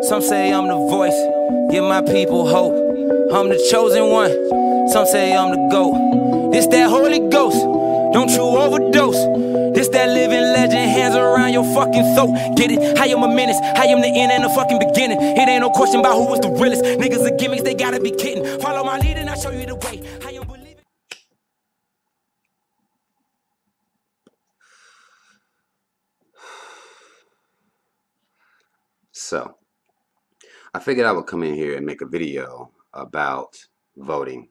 Some say I'm the voice, give my people hope. I'm the chosen one, some say I'm the GOAT. This that Holy Ghost, don't you overdose. This that living legend, hands around your fucking throat. Get it? I am a menace, I am the end and the fucking beginning. It ain't no question about who was the realest. Niggas are gimmicks, they gotta be kidding. Follow my lead and I'll show you the way. I am believing. So, I figured I would come in here and make a video about voting.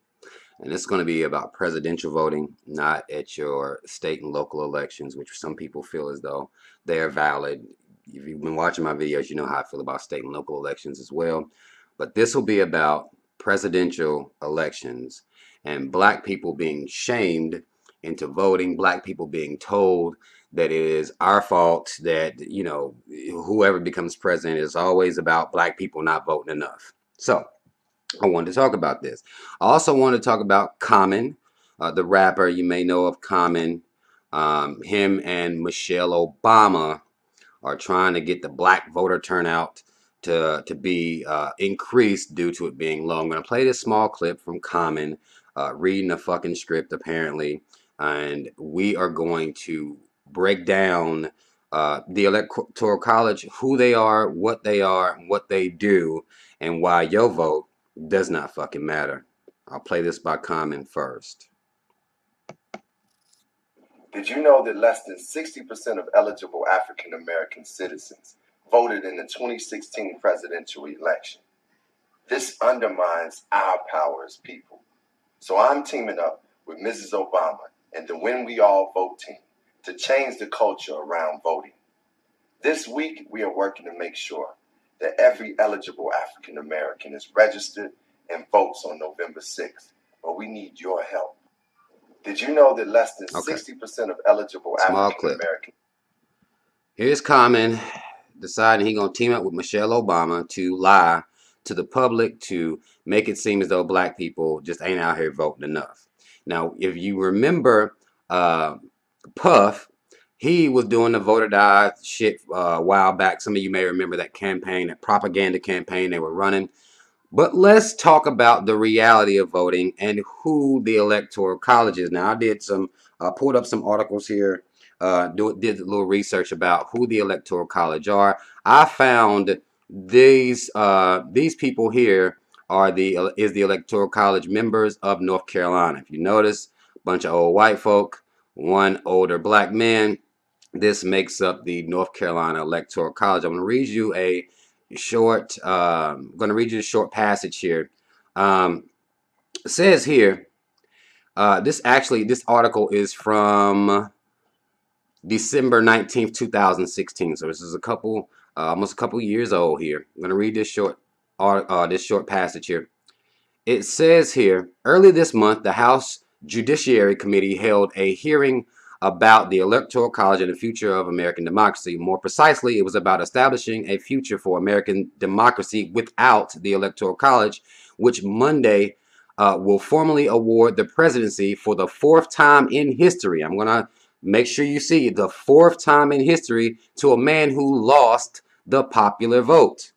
And it's going to be about presidential voting, not at your state and local elections, which some people feel as though they are valid. If you've been watching my videos, you know how I feel about state and local elections as well. But this will be about presidential elections and black people being shamed into voting, black people being told that it is our fault that, you know, whoever becomes president is always about black people not voting enough. So I wanted to talk about this. I also want to talk about Common, the rapper. You may know of Common. Him and Michelle Obama are trying to get the black voter turnout to be increased due to it being low. I'm going to play this small clip from Common reading a fucking script apparently, and we are going to break down the Electoral College, who they are, what they do, and why your vote does not fucking matter. I'll play this by Common first. Did you know that less than 60% of eligible African American citizens voted in the 2016 presidential election? This undermines our power as people. So I'm teaming up with Mrs. Obama and the When We All Vote team to change the culture around voting. This week, we are working to make sure that every eligible African American is registered and votes on November 6th. But we need your help. Did you know that less than 60% of eligible African Americans... Here's Common deciding he's going to team up with Michelle Obama to lie to the public to make it seem as though black people just ain't out here voting enough. Now, if you remember Puff, he was doing the voter die shit a while back. Some of you may remember that campaign, that propaganda campaign they were running. But let's talk about the reality of voting and who the Electoral College is. Now, I did some, pulled up some articles here, did a little research about who the Electoral College are. I found these people here are the Electoral College members of North Carolina. If you notice, a bunch of old white folk, one older black man. This makes up the North Carolina Electoral College. I'm going to read you a short, short passage here. It says here, this article is from December 19th, 2016. So this is almost a couple years old here. I'm going to read this short passage here. It says here, early this month, the House Judiciary Committee held a hearing about the Electoral College and the future of American democracy. More precisely, it was about establishing a future for American democracy without the Electoral College, which Monday will formally award the presidency for the 4th time in history. I'm going to make sure you see the 4th time in history to a man who lost the popular vote.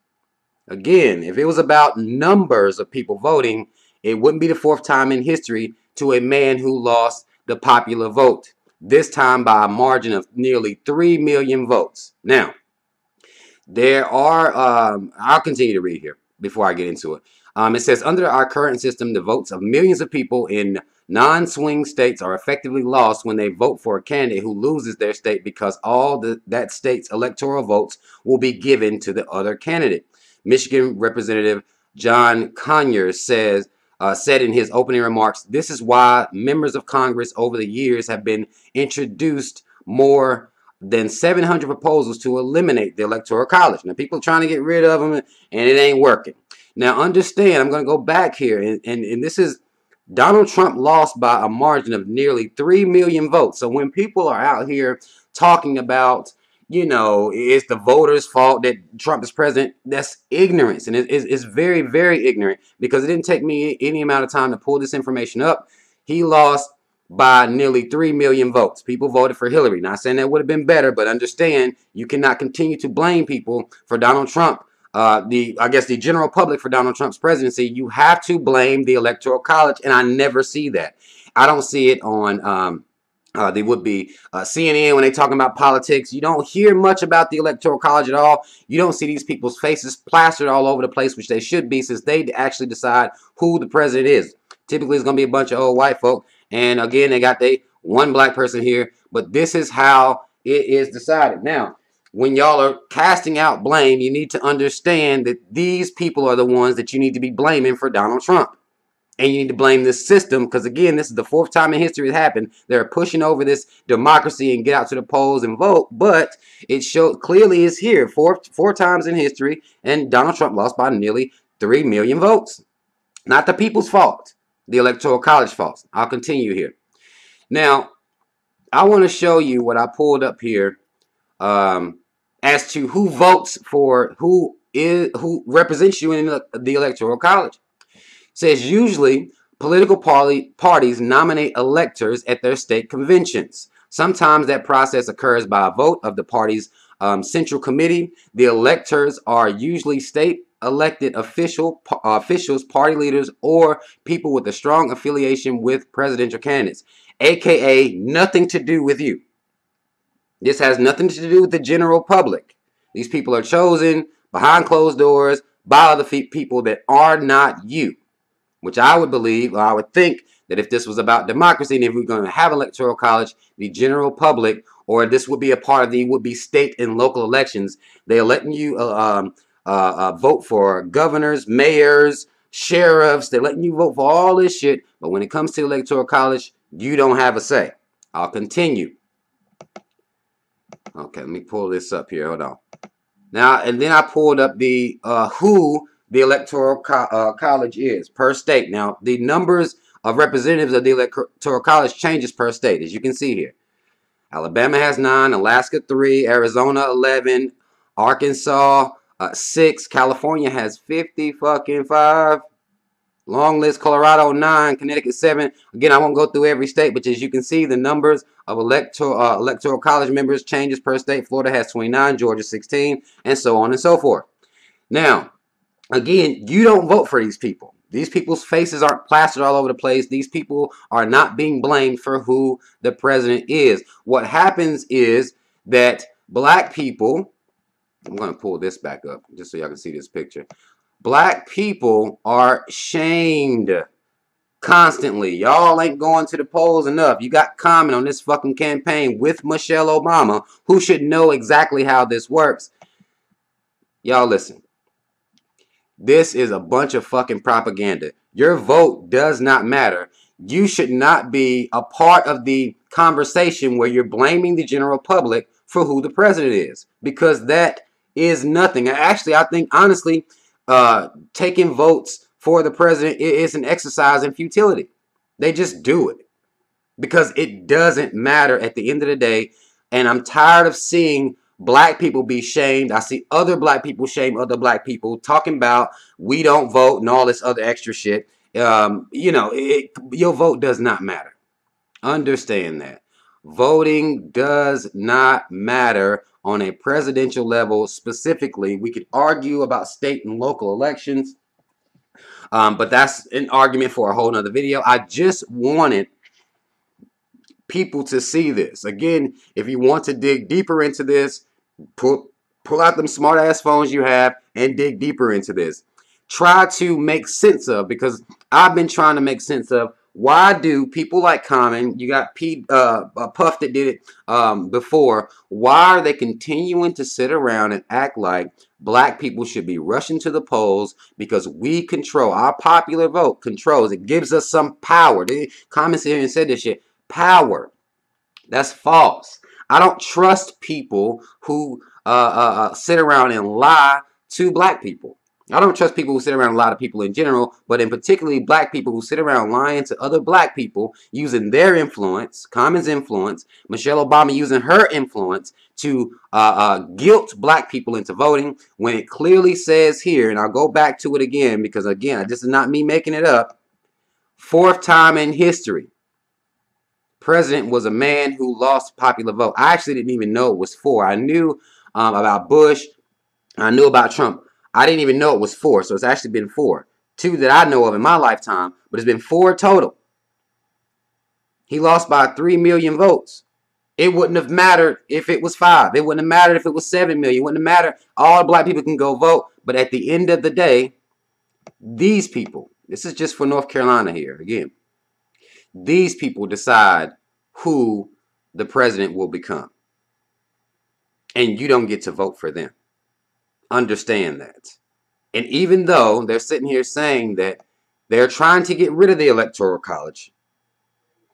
Again, if it was about numbers of people voting, it wouldn't be the 4th time in history to a man who lost the popular vote. This time by a margin of nearly 3 million votes. Now, there are, I'll continue to read here before I get into it. It says, under our current system, the votes of millions of people in non-swing states are effectively lost when they vote for a candidate who loses their state because all that state's electoral votes will be given to the other candidate. Michigan Representative John Conyers said in his opening remarks, this is why members of Congress over the years have been introduced more than 700 proposals to eliminate the Electoral College. Now, people are trying to get rid of them, and it ain't working. Now, understand, I'm going to go back here, and this is Donald Trump lost by a margin of nearly 3 million votes. So when people are out here talking about, you know, it's the voters' fault that Trump is president, that's ignorance. And it's very, very ignorant, because it didn't take me any amount of time to pull this information up. He lost by nearly 3 million votes. People voted for Hillary. Not saying that would have been better, but understand, you cannot continue to blame people for Donald Trump I guess the general public for Donald Trump's presidency, you have to blame the Electoral College, and I never see that. I don't see it on they would be CNN when they talking about politics. You don't hear much about the Electoral College at all. You don't see these people's faces plastered all over the place, which they should be, since they actually decide who the president is. Typically, it's going to be a bunch of old white folk. And again, they got one black person here. But this is how it is decided. Now, when y'all are casting out blame, you need to understand that these people are the ones that you need to be blaming for Donald Trump. And you need to blame this system, because again, this is the 4th time in history it happened. They're pushing over this democracy and get out to the polls and vote, but it clearly is here four times in history, and Donald Trump lost by nearly 3 million votes. Not the people's fault, the Electoral College fault. I'll continue here. Now, I want to show you what I pulled up here as to who votes for who represents you in the Electoral College. Says usually political parties nominate electors at their state conventions. Sometimes that process occurs by a vote of the party's central committee. The electors are usually state elected officials, party leaders, or people with a strong affiliation with presidential candidates, aka nothing to do with you. This has nothing to do with the general public. These people are chosen behind closed doors by other people that are not you. Which I would believe, or I would think, that if this was about democracy and if we're going to have Electoral College, the general public, or this would be a part of the would-be state and local elections, they're letting you vote for governors, mayors, sheriffs. They're letting you vote for all this shit. But when it comes to Electoral College, you don't have a say. I'll continue. Okay, let me pull this up here. Hold on. Now, and then I pulled up the who the Electoral College is per state. Now, the numbers of representatives of the Electoral College changes per state, as you can see here. Alabama has 9, Alaska 3, Arizona 11, Arkansas 6, California has 55. Long list. Colorado 9, Connecticut 7. Again, I won't go through every state, but as you can see, the numbers of Electoral College members changes per state. Florida has 29, Georgia 16, and so on and so forth. Now, again, you don't vote for these people. These people's faces aren't plastered all over the place. These people are not being blamed for who the president is. What happens is that black people, I'm going to pull this back up just so y'all can see this picture. Black people are shamed constantly. Y'all ain't going to the polls enough. You got Common on this fucking campaign with Michelle Obama, who should know exactly how this works. Y'all listen. This is a bunch of fucking propaganda. Your vote does not matter. You should not be a part of the conversation where you're blaming the general public for who the president is, because that is nothing. Actually, I think, honestly, taking votes for the president is an exercise in futility. They just do it because it doesn't matter at the end of the day. And I'm tired of seeing black people be shamed. I see other black people shame other black people, talking about we don't vote and all this other extra shit. You know, your vote does not matter. Understand that. Voting does not matter on a presidential level specifically. We could argue about state and local elections, but that's an argument for a whole nother video. I just wanted people to see this. Again, if you want to dig deeper into this, pull out them smart ass phones you have and dig deeper into this. Try to make sense of, because I've been trying to make sense of, why do people like Common, you got Puff that did it before, why are they continuing to sit around and act like black people should be rushing to the polls because we control, our popular vote controls, it gives us some power. Common here and said this shit, power. That's false. I don't trust people who sit around and lie to black people. I don't trust people who sit around and lie to people in general, but in particularly black people who sit around lying to other black people using their influence, Common's influence, Michelle Obama using her influence to guilt black people into voting, when it clearly says here, and I'll go back to it again because, again, this is not me making it up, 4th time in history. President was a man who lost popular vote. I actually didn't even know it was 4. I knew about Bush. I knew about Trump. I didn't even know it was 4, so it's actually been 4. 2 that I know of in my lifetime, but it's been 4 total. He lost by 3 million votes. It wouldn't have mattered if it was 5. It wouldn't have mattered if it was 7 million. It wouldn't have mattered. All black people can go vote. But at the end of the day, these people, this is just for North Carolina here, again, these people decide who the president will become. And you don't get to vote for them. Understand that. And even though they're sitting here saying that they're trying to get rid of the Electoral College,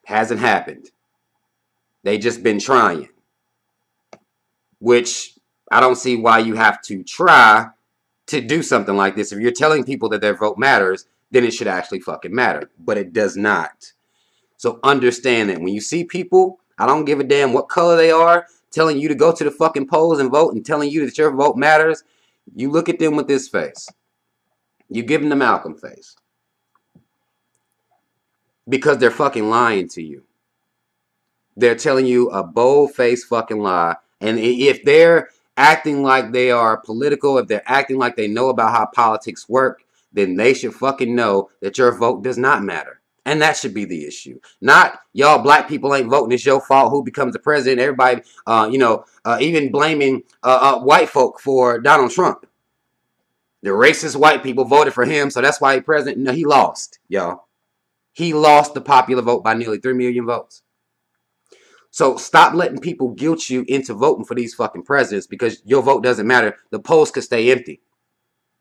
hasn't happened. They just been trying. Which I don't see why you have to try to do something like this. If you're telling people that their vote matters, then it should actually fucking matter. But it does not. So understand that when you see people, I don't give a damn what color they are, telling you to go to the fucking polls and vote and telling you that your vote matters, you look at them with this face. You give them the Malcolm face. Because they're fucking lying to you. They're telling you a bold-faced fucking lie. And if they're acting like they are political, if they're acting like they know about how politics work, then they should fucking know that your vote does not matter. And that should be the issue. Not, y'all black people ain't voting, it's your fault who becomes the president. Everybody, even blaming white folk for Donald Trump. The racist white people voted for him, so that's why he's president. No, he lost, y'all. He lost the popular vote by nearly 3 million votes. So stop letting people guilt you into voting for these fucking presidents because your vote doesn't matter. The polls could stay empty.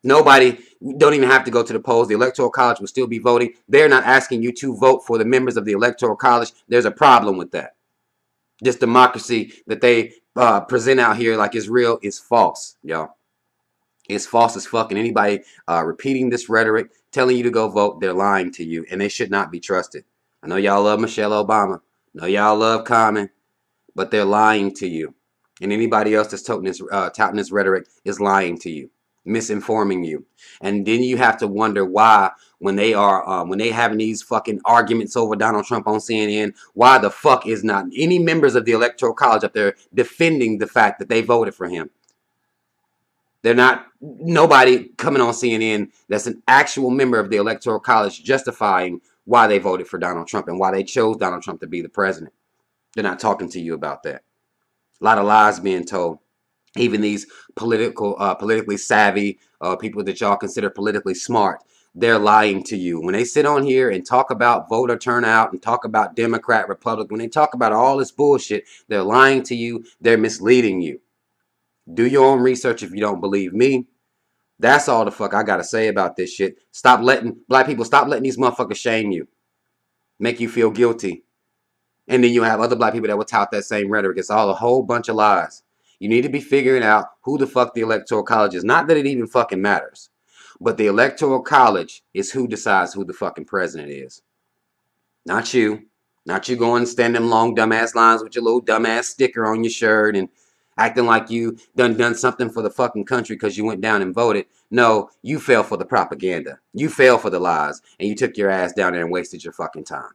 Nobody, don't even have to go to the polls. The Electoral College will still be voting. They're not asking you to vote for the members of the Electoral College. There's a problem with that. This democracy that they present out here like it's real is false, y'all. It's false as fuck. And anybody repeating this rhetoric, telling you to go vote, they're lying to you. And they should not be trusted. I know y'all love Michelle Obama. I know y'all love Common. But they're lying to you. And anybody else that's touting this rhetoric is lying to you. Misinforming you. And then you have to wonder why when they are when they having these fucking arguments over Donald Trump on CNN, why the fuck is not any members of the Electoral College up there defending the fact that they voted for him? They're not, nobody coming on CNN that's an actual member of the Electoral College justifying why they voted for Donald Trump and why they chose Donald Trump to be the president. They're not talking to you about that. A lot of lies being told. Even these politically savvy people that y'all consider politically smart, they're lying to you. When they sit on here and talk about voter turnout and talk about Democrat, Republican, when they talk about all this bullshit, they're lying to you. They're misleading you. Do your own research if you don't believe me. That's all the fuck I gotta say about this shit. Stop letting black people, stop letting these motherfuckers shame you. Make you feel guilty. And then you have other black people that will tout that same rhetoric. It's all a whole bunch of lies. You need to be figuring out who the fuck the Electoral College is. Not that it even fucking matters. But the Electoral College is who decides who the fucking president is. Not you. Not you going and stand them long dumbass lines with your little dumbass sticker on your shirt and acting like you done something for the fucking country because you went down and voted. No, you fell for the propaganda. You fell for the lies. And you took your ass down there and wasted your fucking time.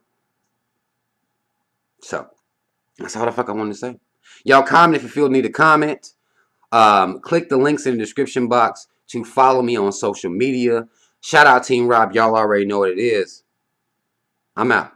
So, that's all the fuck I wanted to say. Y'all comment if you feel the need to comment. Click the links in the description box to follow me on social media. Shout out Team Rob. Y'all already know what it is. I'm out.